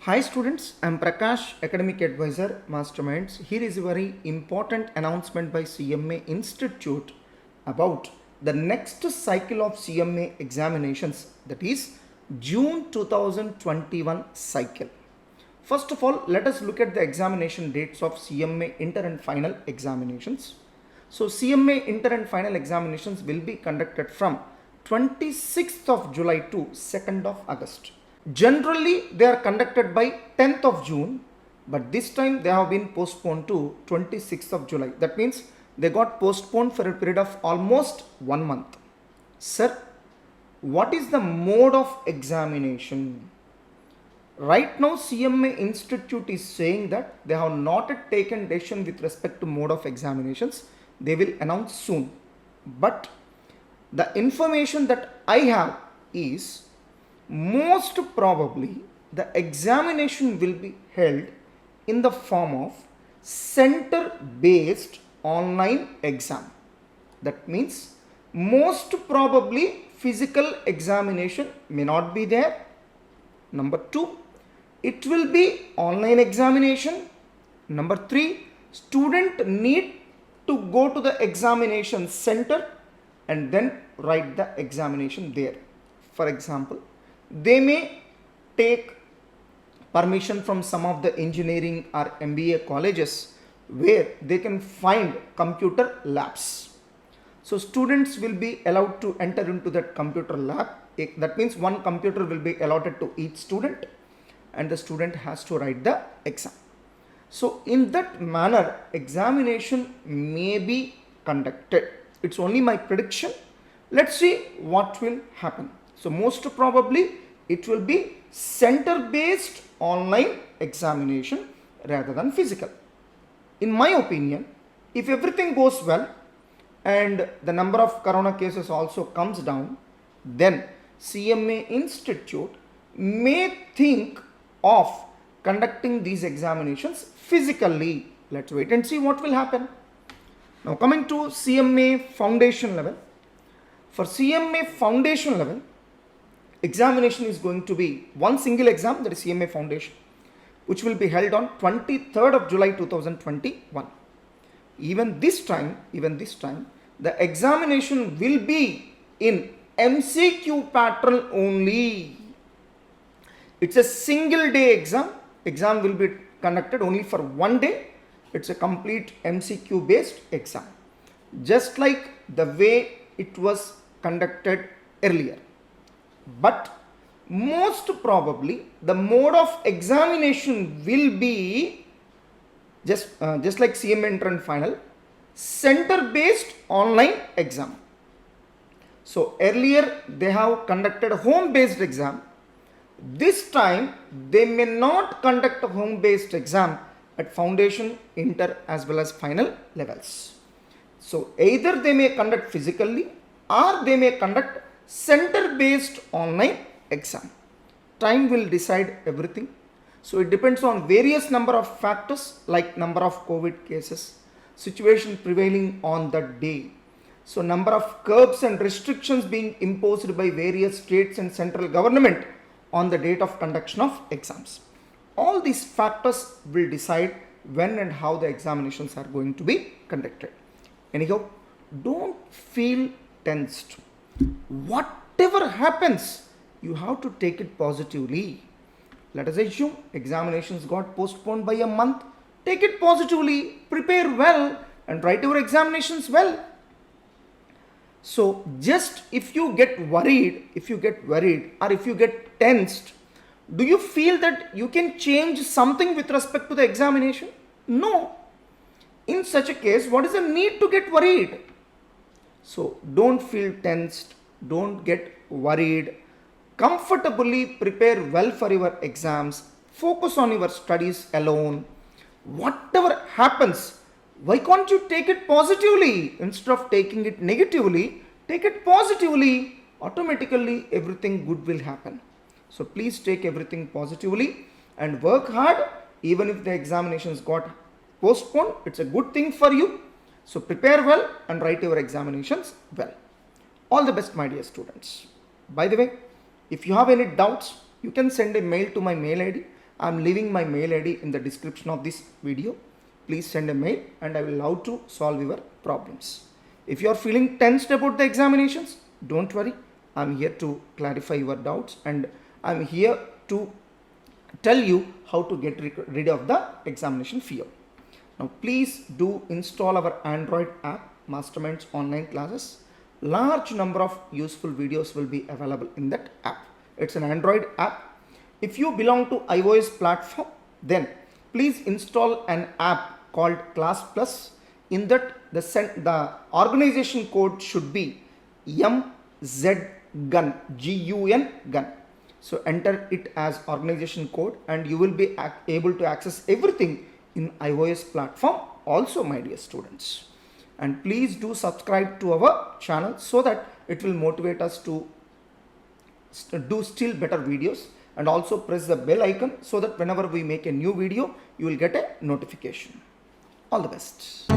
Hi students, I am Prakash, Academic Advisor, Masterminds. Here is a very important announcement by CMA Institute about the next cycle of CMA examinations, that is June 2021 cycle. First of all, let us look at the examination dates of CMA inter and final examinations. So CMA inter and final examinations will be conducted from 26th of July to 2nd of August. Generally, they are conducted by 10th of June, but this time they have been postponed to 26th of July. That means they got postponed for a period of almost 1 month. Sir, what is the mode of examination? Right now, CMA Institute is saying that they have not yet taken decision with respect to mode of examinations. They will announce soon. But the information that I have is most probably the examination will be held in the form of center based online exam. That means most probably physical examination may not be there. Number 2, it will be online examination. Number 3, student need to go to the examination center and then write the examination there. For example, they may take permission from some of the engineering or MBA colleges where they can find computer labs. So students will be allowed to enter into that computer lab. That means one computer will be allotted to each student and the student has to write the exam. So in that manner, examination may be conducted. It's only my prediction. Let's see what will happen. So most probably it will be center based online examination rather than physical. In my opinion, if everything goes well and the number of corona cases also comes down, then CMA Institute may think of conducting these examinations physically. Let's wait and see what will happen. Now coming to CMA foundation level. For CMA foundation level, examination is going to be one single exam, that is CMA foundation, which will be held on 23rd of July 2021. Even this time, the examination will be in MCQ pattern only. It's a single day exam. Exam will be conducted only for one day. It's a complete MCQ based exam, just like the way it was conducted earlier. But most probably the mode of examination will be just like CMA inter and final, center based online exam. So earlier they have conducted home based exam. This time they may not conduct a home based exam at foundation, inter as well as final levels. So either they may conduct physically or they may conduct center based online exam. Time will decide everything. So it depends on various number of factors like number of COVID cases, situation prevailing on that day. So number of curbs and restrictions being imposed by various states and central government on the date of conduction of exams. All these factors will decide when and how the examinations are going to be conducted. Anyhow, don't feel tensed. Whatever happens, you have to take it positively. Let us assume examinations got postponed by a month. Take it positively, prepare well and write your examinations well. So just if you get worried or if you get tensed, do you feel that you can change something with respect to the examination? No. In such a case, what is the need to get worried? So don't feel tensed, don't get worried. Comfortably prepare well for your exams. Focus on your studies alone. Whatever happens, why can't you take it positively? Instead of taking it negatively, take it positively. Automatically everything good will happen. So please take everything positively and work hard. Even if the examinations got postponed, it's a good thing for you. So prepare well and write your examinations well. All the best, my dear students. By the way, if you have any doubts, you can send a mail to my mail ID I'm leaving my mail ID in the description of this video. Please send a mail and I will love to solve your problems. If you are feeling tensed about the examinations, don't worry. I'm here to clarify your doubts and I'm here to tell you how to get rid of the examination fear. Now please do install our Android app, Masterminds Online Classes. Large number of useful videos will be available in that app. It's an Android app. If you belong to iOS platform, then please install an app called Class Plus. In that the organization code should be MZGUN, GUN, GUN. So enter it as organization code and you will be able to access everything in iOS platform also, my dear students. And please do subscribe to our channel so that it will motivate us to do still better videos, and also press the bell icon so that whenever we make a new video you will get a notification. All the best.